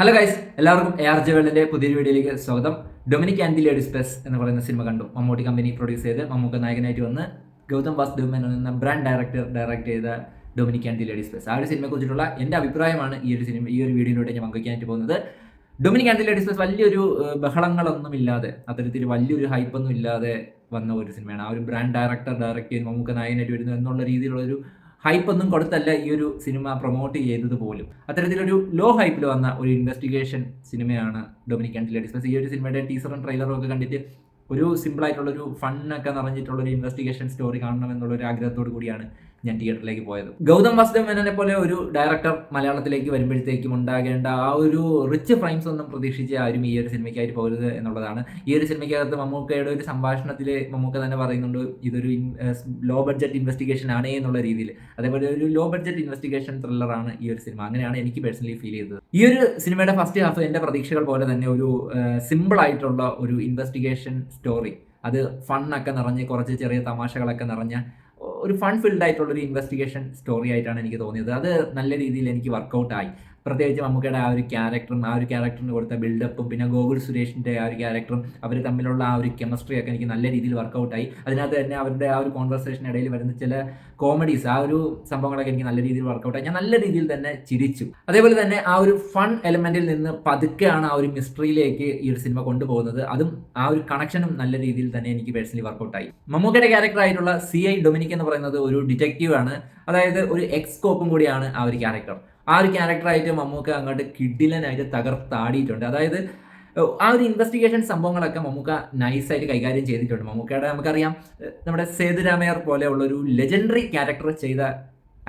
Hello guys, എല്ലാവർക്കും ARJ വേൾഡിന്റെ പുതിയൊരു വീഡിയോയിലേക്ക് സ്വാഗതം. Dominic and the ladies bus എന്ന് പറയുന്ന സിനിമ കണ്ടു. മമ്മൂട്ടി കമ്പനി പ്രൊഡ്യൂസ് ചെയ്ത് മമ്മൂക്ക നായകനായിട്ട് വന്ന് ഗൗതം വാസുദേവ് മേനോൻ എന്ന ബ്രാൻഡ് ഡയറക്ട് ചെയ്ത Dominic and the ladies bus. ആ ഒരു സിനിമയെ കുറിച്ചിട്ടുള്ള എൻ്റെ അഭിപ്രായമാണ് ഈ ഒരു വീഡിയോയിലൂടെ ഞാൻ പങ്കുവയ്ക്കാനായിട്ട് പോകുന്നത്. Dominic and the ladies bus വലിയൊരു ബഹളങ്ങളൊന്നും ഇല്ലാതെ, അത്തരത്തിൽ വലിയൊരു ഹൈപ്പൊന്നും ഇല്ലാതെ വന്ന ഒരു സിനിമയാണ്. ആ ഒരു ബ്രാൻഡ് ഡയറക്ട് ചെയ്ത് മമ്മൂക്ക നായകനായിട്ട് വരുന്നു എന്നുള്ള രീതിയിലുള്ളൊരു ഹൈപ്പൊന്നും കൊടുത്തല്ല ഈ ഒരു സിനിമ പ്രൊമോട്ട് ചെയ്തത് പോലും. അത്തരത്തിലൊരു ലോ ഹൈപ്പിൽ വന്ന ഒരു ഇൻവെസ്റ്റിഗേഷൻ സിനിമയാണ് Dominic and the ladies bus. ഈ ഒരു സിനിമയുടെ ടീസറും ട്രെയിലറും ഒക്കെ കണ്ടിട്ട് ഒരു സിമ്പിളായിട്ടുള്ളൊരു ഫണ്ണൊക്കെ നിറഞ്ഞിട്ടുള്ളൊരു ഇൻവെസ്റ്റിഗേഷൻ സ്റ്റോറി കാണണമെന്നുള്ളൊരു ആഗ്രഹത്തോടു കൂടിയാണ് ഞാൻ തിയേറ്ററിലേക്ക് പോയത്. ഗൗതം വാസുദേവ് മേനോനെ പോലെ ഒരു ഡയറക്ടർ മലയാളത്തിലേക്ക് വരുമ്പോഴത്തേക്കും ഉണ്ടാകേണ്ട ആ ഒരു റിച്ച് ഫ്രെയിംസ് ഒന്നും പ്രതീക്ഷിച്ച് ആരും ഈ ഒരു സിനിമയ്ക്കായിട്ട് പോകരുത് എന്നുള്ളതാണ്. ഈ ഒരു സിനിമയ്ക്കകത്ത് മമ്മൂക്കയുടെ ഒരു സംഭാഷണത്തിൽ മമ്മൂക്ക തന്നെ പറയുന്നുണ്ട്, ഇതൊരു ലോ ബഡ്ജറ്റ് ഇൻവെസ്റ്റിഗേഷൻ ആണ് എന്നുള്ള രീതിയിൽ. അതേപോലെ ഒരു ലോ ബഡ്ജറ്റ് ഇൻവെസ്റ്റിഗേഷൻ ത്രില്ലറാണ് ഈ ഒരു സിനിമ. അങ്ങനെയാണ് എനിക്ക് പേഴ്സണലി ഫീൽ ചെയ്തത്. ഈ ഒരു സിനിമയുടെ ഫസ്റ്റ് ഹാഫ് എൻ്റെ പ്രതീക്ഷകൾ പോലെ തന്നെ ഒരു സിമ്പിൾ ആയിട്ടുള്ള ഒരു ഇൻവെസ്റ്റിഗേഷൻ സ്റ്റോറി, അത് ഫണ്ണൊക്കെ നിറഞ്ഞ് കുറച്ച് ചെറിയ തമാശകളൊക്കെ നിറഞ്ഞ ഒരു ഫൺ ഫിൽഡ് ആയിട്ടുള്ള ഒരു ഇൻവെസ്റ്റിഗേഷൻ സ്റ്റോറി ആയിട്ടാണ് എനിക്ക് തോന്നിയത്. അത് നല്ല രീതിയിൽ എനിക്ക് വർക്കൗട്ട് ആയി. പ്രത്യേകിച്ച് മമ്മൂക്കയുടെ ആ ഒരു ക്യാരക്ടറും ആ ഒരു ക്യാരക്ടറിന് കൊടുത്ത ബിൽഡപ്പും പിന്നെ ഗോകുൽ സുരേഷിൻ്റെ ആ ഒരു ക്യാരക്ടറും അവർ തമ്മിലുള്ള ആ ഒരു കെമിസ്ട്രി ഒക്കെ എനിക്ക് നല്ല രീതിയിൽ വർക്കൗട്ടായി. അതിനകത്ത് തന്നെ അവരുടെ ആ ഒരു കോൺവെർസേഷൻ ഇടയിൽ വരുന്ന ചില കോമഡീസ്, ആ ഒരു സംഭവങ്ങളൊക്കെ എനിക്ക് നല്ല രീതിയിൽ വർക്കൗട്ടായി. ഞാൻ നല്ല രീതിയിൽ തന്നെ ചിരിച്ചു. അതേപോലെ തന്നെ ആ ഒരു ഫൺ എലമെന്റിൽ നിന്ന് പതുക്കെയാണ് ആ ഒരു മിസ്റ്ററിയിലേക്ക് ഈ ഒരു സിനിമ കൊണ്ടുപോകുന്നത്. അതും ആ ഒരു കണക്ഷനും നല്ല രീതിയിൽ തന്നെ എനിക്ക് പേഴ്സണലി വർക്കൗട്ടായി. മമ്മൂക്കയുടെ ക്യാരക്ടർ ആയിട്ടുള്ള CI ഡൊമിനിക് എന്ന് പറയുന്നത് ഒരു ഡിറ്റക്റ്റീവ് ആണ്. അതായത് ഒരു എക്സ് കോപ്പും കൂടിയാണ് ആ ഒരു ക്യാരക്ടർ. ആ ഒരു ക്യാരക്ടറായിട്ട് മമ്മൂക്ക അങ്ങോട്ട് കിഡിലനായിട്ട് തകർത്താടിയിട്ടുണ്ട്. അതായത് ആ ഒരു ഇൻവെസ്റ്റിഗേഷൻ സംഭവങ്ങളൊക്കെ മമ്മൂക്ക നൈസായിട്ട് കൈകാര്യം ചെയ്തിട്ടുണ്ട്. മമ്മൂക്കയുടെ നമുക്കറിയാം, നമ്മുടെ സേതുരാമയ്യർ പോലെയുള്ള ഒരു ലെജൻഡറി ക്യാരക്ടർ ചെയ്ത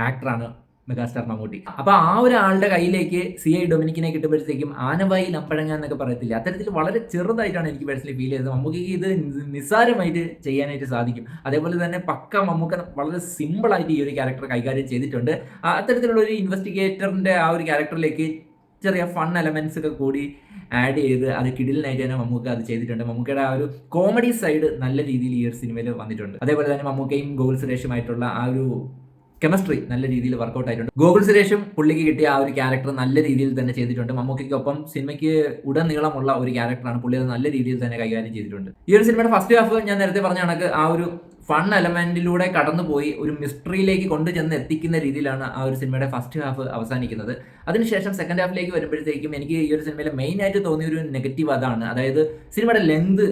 ആക്ടറാണ് മെഗാസ്റ്റാർ മമ്മൂട്ടി. അപ്പോൾ ആ ഒരാളുടെ കയ്യിലേക്ക് CI ഡൊമിനിക്കിനെ കിട്ടുമ്പോഴത്തേക്കും ആനവായിൽ അമ്പഴങ്ങ എന്നൊക്കെ പറയത്തില്ല, അത്തരത്തിൽ വളരെ ചെറുതായിട്ടാണ് എനിക്ക് പേഴ്സണലി ഫീൽ ചെയ്തത്. മമ്മൂക്കയ്ക്ക് ഇത് നിസ്സാരമായിട്ട് ചെയ്യാനായിട്ട് സാധിക്കും. അതേപോലെ തന്നെ പക്ക മമ്മൂക്ക വളരെ സിമ്പിളായിട്ട് ഈ ഒരു ക്യാരക്ടർ കൈകാര്യം ചെയ്തിട്ടുണ്ട്. അത്തരത്തിലുള്ള ഒരു ഇൻവെസ്റ്റിഗേറ്ററിൻ്റെ ആ ഒരു ക്യാരക്ടറിലേക്ക് ചെറിയ ഫൺ എലമെന്റ്സ് ഒക്കെ കൂടി ആഡ് ചെയ്ത് അത് കിടിലിനായിട്ട് തന്നെ മമ്മൂക്ക അത് ചെയ്തിട്ടുണ്ട്. മമ്മൂക്കയുടെ ആ ഒരു കോമഡി സൈഡ് നല്ല രീതിയിൽ ഈ ഒരു സിനിമയിൽ വന്നിട്ടുണ്ട്. അതേപോലെ തന്നെ മമ്മൂക്കയും ഗോകുൽ സുരേഷുമായിട്ടുള്ള ആ ഒരു കെമിസ്ട്രി നല്ല രീതിയിൽ വർക്കൗട്ട് ആയിട്ടുണ്ട്. ഗോകുൽ സുരേഷും പുള്ളിക്ക് കിട്ടിയ ആ ഒരു ക്യാരക്ടർ നല്ല രീതിയിൽ തന്നെ ചെയ്തിട്ടുണ്ട്. മമ്മൂക്കയ്ക്കൊപ്പം സിനിമയ്ക്ക് ഉടനീളമുള്ള ഒരു ക്യാരക്ടറാണ്. പുള്ളി അത് നല്ല രീതിയിൽ തന്നെ കൈകാര്യം ചെയ്തിട്ടുണ്ട്. ഈ ഒരു സിനിമയുടെ ഫസ്റ്റ് ഹാഫ് ഞാൻ നേരത്തെ പറഞ്ഞ കണക്ക് ആ ഒരു ഫൺ എലമെന്റിലൂടെ കടന്നുപോയി ഒരു മിസ്റ്ററിയിലേക്ക് കൊണ്ടുചെന്ന് എത്തിക്കുന്ന രീതിയിലാണ് ആ ഒരു സിനിമയുടെ ഫസ്റ്റ് ഹാഫ് അവസാനിക്കുന്നത്. അതിനുശേഷം സെക്കൻഡ് ഹാഫിലേക്ക് വരുമ്പോഴത്തേക്കും എനിക്ക് ഈ ഒരു സിനിമയിൽ മെയിൻ ആയിട്ട് തോന്നിയ ഒരു നെഗറ്റീവ് അതാണ്. അതായത് സിനിമയുടെ ലെങ്ത്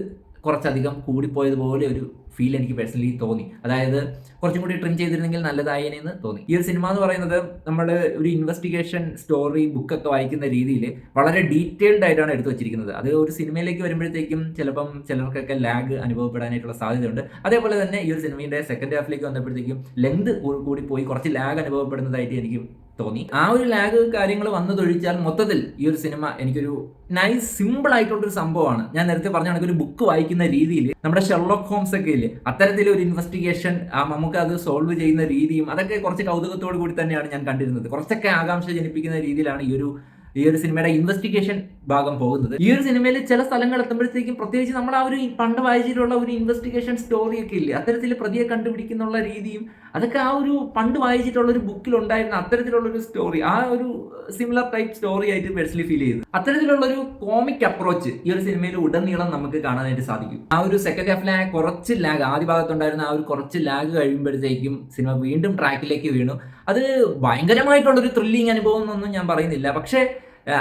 കുറച്ചധികം കൂടിപ്പോയതുപോലെ ഒരു ഫീൽ എനിക്ക് പേഴ്സണലി തോന്നി. അതായത് കുറച്ചും കൂടി ട്രിം ചെയ്തിരുന്നെങ്കിൽ നല്ലതായെന്ന് തോന്നി. ഈ ഒരു സിനിമ എന്ന് പറയുന്നത് നമ്മൾ ഒരു ഇൻവെസ്റ്റിഗേഷൻ സ്റ്റോറി ബുക്കൊക്കെ വായിക്കുന്ന രീതിയിൽ വളരെ ഡീറ്റെയിൽഡ് ആയിട്ടാണ് എടുത്തു വെച്ചിരിക്കുന്നത്. അത് ഒരു സിനിമയിലേക്ക് വരുമ്പോഴത്തേക്കും ചിലപ്പം ചിലർക്കൊക്കെ ലാഗ് അനുഭവപ്പെടാനായിട്ടുള്ള സാധ്യതയുണ്ട്. അതേപോലെ തന്നെ ഈ ഒരു സിനിമയുടെ സെക്കൻഡ് ഹാഫിലേക്ക് വന്നപ്പോഴത്തേക്കും ലെങ്ത് കൂടി പോയി കുറച്ച് ലാഗ് അനുഭവപ്പെടുന്നതായിട്ട് എനിക്ക് തോന്നി. ആ ഒരു ലാഗ് കാര്യങ്ങൾ വന്നതൊഴിച്ചാൽ മൊത്തത്തിൽ ഈ ഒരു സിനിമ എനിക്കൊരു നൈസ് സിമ്പിൾ ആയിട്ടുള്ളൊരു സംഭവമാണ്. ഞാൻ നേരത്തെ പറഞ്ഞ കണക്ക് ഒരു ബുക്ക് വായിക്കുന്ന രീതിയിൽ നമ്മുടെ ഷെർലോക്ക് ഹോംസ് ഒക്കെ ഇല്ലേ, അത്തരത്തിലൊരു ഇൻവെസ്റ്റിഗേഷൻ നമുക്ക് അത് സോൾവ് ചെയ്യുന്ന രീതിയും അതൊക്കെ കുറച്ച് കൗതുകത്തോടു കൂടി തന്നെയാണ് ഞാൻ കണ്ടിരുന്നത്. കുറച്ചൊക്കെ ആകാംക്ഷ ജനിപ്പിക്കുന്ന രീതിയിലാണ് ഈ ഒരു സിനിമയുടെ ഇൻവെസ്റ്റിഗേഷൻ ഭാഗം പോകുന്നത്. ഈ ഒരു സിനിമയിൽ ചില സ്ഥലങ്ങൾ എത്തുമ്പോഴത്തേക്കും പ്രത്യേകിച്ച് നമ്മൾ ആ ഒരു പണ്ട് വായിച്ചിട്ടുള്ള ഒരു ഇൻവെസ്റ്റിഗേഷൻ സ്റ്റോറി ഒക്കെ ഇല്ലേ, അത്തരത്തിൽ പ്രതിയെ കണ്ടുപിടിക്കുന്നുള്ള രീതിയും അതൊക്കെ ആ ഒരു പണ്ട് വായിച്ചിട്ടുള്ള ഒരു ബുക്കിൽ ഉണ്ടായിരുന്ന അത്തരത്തിലുള്ള ഒരു സ്റ്റോറി, ആ ഒരു സിമിലർ ടൈപ്പ് സ്റ്റോറി ആയിട്ട് പേഴ്സണലി ഫീൽ ചെയ്തു. അത്തരത്തിലുള്ള ഒരു കോമിക് അപ്രോച്ച് ഈ ഒരു സിനിമയിൽ ഉടനീളം നമുക്ക് കാണാനായിട്ട് സാധിക്കും. ആ ഒരു സെക്കൻഡ് ഹാഫിലെ കുറച്ച് ലാഗ്, ആദ്യ ഭാഗത്തുണ്ടായിരുന്ന ആ ഒരു കുറച്ച് ലാഗ് കഴിയുമ്പോഴത്തേക്കും സിനിമ വീണ്ടും ട്രാക്കിലേക്ക് വീണു. അത് ഭയങ്കരമായിട്ടുള്ളൊരു ത്രില്ലിങ് അനുഭവം എന്നൊന്നും ഞാൻ പറയുന്നില്ല, പക്ഷേ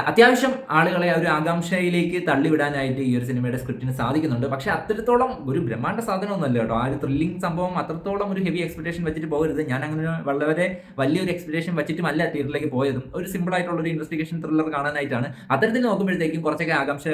അത്യാവശ്യം ആളുകളെ ഒരു ആകാംക്ഷയിലേക്ക് തള്ളിവിടാനായിട്ട് ഈ ഒരു സിനിമയുടെ സ്ക്രിപ്റ്റിന് സാധിക്കുന്നുണ്ട്. പക്ഷേ അത്രത്തോളം ഒരു ബ്രഹ്മാണ്ഡ സാധനമൊന്നുമല്ല കേട്ടോ. ആ ഒരു ത്രില്ലിംഗ് സംഭവം അത്രത്തോളം ഒരു ഹെവി എക്സ്പെക്ടേഷൻ വെച്ചിട്ട് പോകരുത്. ഞാൻ അങ്ങനെ വളരെ വലിയൊരു എക്സ്പെക്ടേഷൻ വെച്ചിട്ടുമല്ല തിയേറ്ററിലേക്ക് പോയതും. ഒരു സിമ്പിൾ ആയിട്ടുള്ള ഒരു ഇൻവെസ്റ്റിഗേഷൻ ത്രില്ലർ കാണാനായിട്ടാണ്. അത്തരത്തിൽ നോക്കുമ്പോഴത്തേക്കും കുറച്ചൊക്കെ ആകാംക്ഷ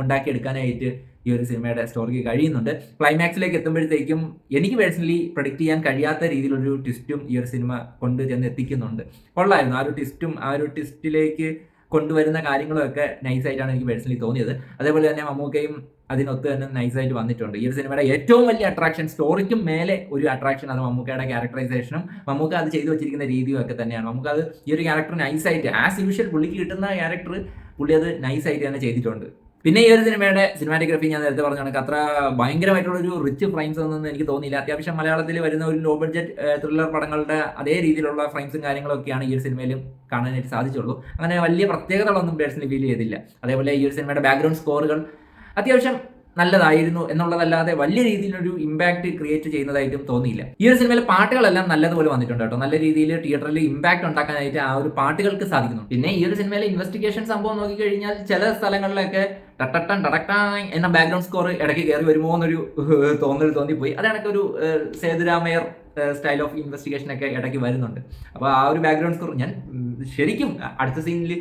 ഉണ്ടാക്കിയെടുക്കാനായിട്ട് ഈ ഒരു സിനിമയുടെ സ്റ്റോറിക്ക് കഴിയുന്നുണ്ട്. ക്ലൈമാക്സിലേക്ക് എത്തുമ്പോഴത്തേക്കും എനിക്ക് പേഴ്സണലി പ്രഡിക്റ്റ് ചെയ്യാൻ കഴിയാത്ത രീതിയിലൊരു ട്വിസ്റ്റും ഈ ഒരു സിനിമ കൊണ്ട് ചെന്ന് എത്തിക്കുന്നുണ്ട്. കൊള്ളായിരുന്നു. ആ ഒരു ട്വിസ്റ്റിലേക്ക് കൊണ്ടുവരുന്ന കാര്യങ്ങളൊക്കെ നൈസായിട്ടാണ് എനിക്ക് പേഴ്സണലി തോന്നിയത്. അതേപോലെ തന്നെ മമ്മൂക്കയും അതിനൊത്ത് തന്നെ നൈസായിട്ട് വന്നിട്ടുണ്ട്. ഈ ഒരു സിനിമയുടെ ഏറ്റവും വലിയ അട്രാക്ഷൻ, സ്റ്റോറിക്കും മേലെ ഒരു അട്രാക്ഷൻ, അത് മമ്മൂക്കയുടെ ക്യാരക്ടറൈസേഷനും മമ്മൂക്ക അത് ചെയ്തു വെച്ചിരിക്കുന്ന രീതിയും ഒക്കെ തന്നെയാണ്. മമ്മൂക്ക അത് ഈ ഒരു ക്യാരക്ടർ നൈസായിട്ട് ആസ് യൂഷ്വൽ പുള്ളിക്ക് കിട്ടുന്ന ക്യാരക്ടർ പുള്ളി അത് നൈസായിട്ട് തന്നെ ചെയ്തിട്ടുണ്ട്. പിന്നെ ഈ ഒരു സിനിമയുടെ സിനിമാറ്റോഗ്രഫി ഞാൻ നേരത്തെ പറഞ്ഞ കണക്ക് അത്ര ഭയങ്കരമായിട്ടുള്ള ഒരു റിച്ച് ഫ്രെയിംസ് ഒന്നും എനിക്ക് തോന്നിയില്ല. അത്യാവശ്യം മലയാളത്തിൽ വരുന്ന ഒരു ലോ ബഡ്ജറ്റ് ത്രില്ലർ പടങ്ങളുടെ അതേ രീതിയിലുള്ള ഫ്രെയിംസും കാര്യങ്ങളൊക്കെയാണ് ഈ ഒരു സിനിമയിലും കാണാനായിട്ട് സാധിച്ചുള്ളൂ. അങ്ങനെ വലിയ പ്രത്യേകതകളൊന്നും പേഴ്സണലി ഫീൽ ചെയ്തില്ല. അതേപോലെ ഈ ഒരു സിനിമയുടെ ബാക്ക്ഗ്രൗണ്ട് സ്കോറുകൾ അത്യാവശ്യം നല്ലതായിരുന്നു എന്നുള്ളതല്ലാതെ വലിയ രീതിയിലൊരു ഇമ്പാക്ട് ക്രിയേറ്റ് ചെയ്യുന്നതായിട്ടും തോന്നിയില്ല. ഈ ഒരു സിനിമയിലെ പാട്ടുകളെല്ലാം നല്ലതുപോലെ വന്നിട്ടുണ്ട് കേട്ടോ. നല്ല രീതിയിൽ തിയേറ്ററിൽ ഇമ്പാക്ട് ഉണ്ടാക്കാനായിട്ട് ആ ഒരു പാട്ടുകൾക്ക് സാധിക്കുന്നു. പിന്നെ ഈ ഒരു സിനിമയിലെ ഇൻവെസ്റ്റിഗേഷൻ സംഭവം നോക്കിക്കഴിഞ്ഞാൽ ചില സ്ഥലങ്ങളിലൊക്കെ ടട്ടട്ടൻ ടടക്ടാൻ എന്ന ബാക്ക്ഗ്രൗണ്ട് സ്കോർ ഇടയ്ക്ക് കയറി വരുമോ എന്നൊരു തോന്നൽ തോന്നിപ്പോയി. അതാണൊക്കെ ഒരു സേതുരാമയ്യർ സ്റ്റൈൽ ഓഫ് ഇൻവെസ്റ്റിഗേഷൻ ഒക്കെ ഇടയ്ക്ക് വരുന്നുണ്ട്. അപ്പോൾ ആ ഒരു ബാക്ക്ഗ്രൗണ്ട് സ്കോർ ഞാൻ ശരിക്കും അടുത്ത സീനിൽ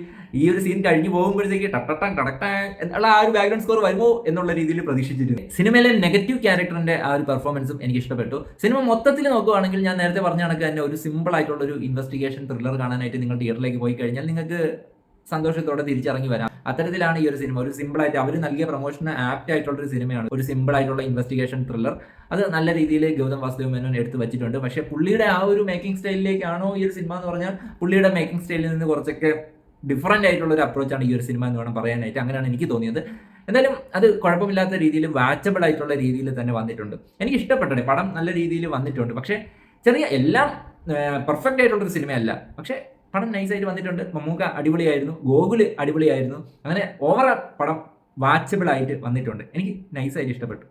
ഈ ഒരു സീൻ കഴിഞ്ഞ് പോകുമ്പോഴത്തേക്ക് ടട്ടട്ടൻ ടടക്ടാൻ എന്നുള്ള ആ ഒരു ബാക്ക്ഗ്രൗണ്ട് സ്കോർ വരുമോ എന്നുള്ള രീതിയിൽ പ്രതീക്ഷിച്ചിരുന്നു. സിനിമയിലെ നെഗറ്റീവ് ക്യാരക്ടറിന്റെ ആ ഒരു പെർഫോമൻസും എനിക്ക് ഇഷ്ടപ്പെട്ടു. സിനിമ മൊത്തത്തിൽ നോക്കുകയാണെങ്കിൽ ഞാൻ നേരത്തെ പറഞ്ഞ കണക്ക് തന്നെ ഒരു സിമ്പിൾ ആയിട്ടുള്ള ഒരു ഇൻവെസ്റ്റിഗേഷൻ ത്രില്ലർ കാണാനായിട്ട് നിങ്ങൾ തിയേറ്ററിലേക്ക് പോയി കഴിഞ്ഞാൽ നിങ്ങൾക്ക് സന്തോഷത്തോടെ തിരിച്ചിറങ്ങി വരാം. അത്തരത്തിലാണ് ഈ ഒരു സിനിമ. ഒരു സിമ്പിൾ ആയിട്ട് അവർ നൽകിയ പ്രൊമോഷന് ആപ്റ്റ് ആയിട്ടുള്ള ഒരു സിനിമയാണ്. ഒരു സിമ്പിൾ ആയിട്ടുള്ള ഇൻവെസ്റ്റിഗേഷൻ ത്രില്ലർ. അത് നല്ല രീതിയിൽ ഗൗതം വാസുദേവ് മേനോൻ എടുത്ത് വെച്ചിട്ടുണ്ട്. പക്ഷേ പുള്ളിയുടെ ആ ഒരു മേക്കിംഗ് സ്റ്റൈലിലേക്കാണോ ഈ ഒരു സിനിമ എന്ന് പറഞ്ഞാൽ പുള്ളിയുടെ മേക്കിംഗ് സ്റ്റൈലിൽ നിന്ന് കുറച്ചൊക്കെ ഡിഫറൻ്റ് ആയിട്ടുള്ള ഒരു അപ്രോച്ചാണ് ഈ ഒരു സിനിമ എന്ന് വേണം പറയാനായിട്ട്. അങ്ങനെയാണ് എനിക്ക് തോന്നിയത്. എന്തായാലും അത് കുഴപ്പമില്ലാത്ത രീതിയിൽ വാച്ചബിൾ ആയിട്ടുള്ള രീതിയിൽ തന്നെ വന്നിട്ടുണ്ട്. എനിക്ക് ഇഷ്ടപ്പെട്ടത് പടം നല്ല രീതിയിൽ വന്നിട്ടുണ്ട്. പക്ഷേ ചെറിയ എല്ലാം പെർഫെക്റ്റ് ആയിട്ടുള്ളൊരു സിനിമയല്ല. പക്ഷേ പടം നൈസായിട്ട് വന്നിട്ടുണ്ട്. മമ്മൂക്ക അടിപൊളിയായിരുന്നു, ഗോകുല് അടിപൊളിയായിരുന്നു. അങ്ങനെ ഓവറോൾ പടം വാച്ചബിൾ ആയിട്ട് വന്നിട്ടുണ്ട്. എനിക്ക് നൈസായിട്ട് ഇഷ്ടപ്പെട്ടു.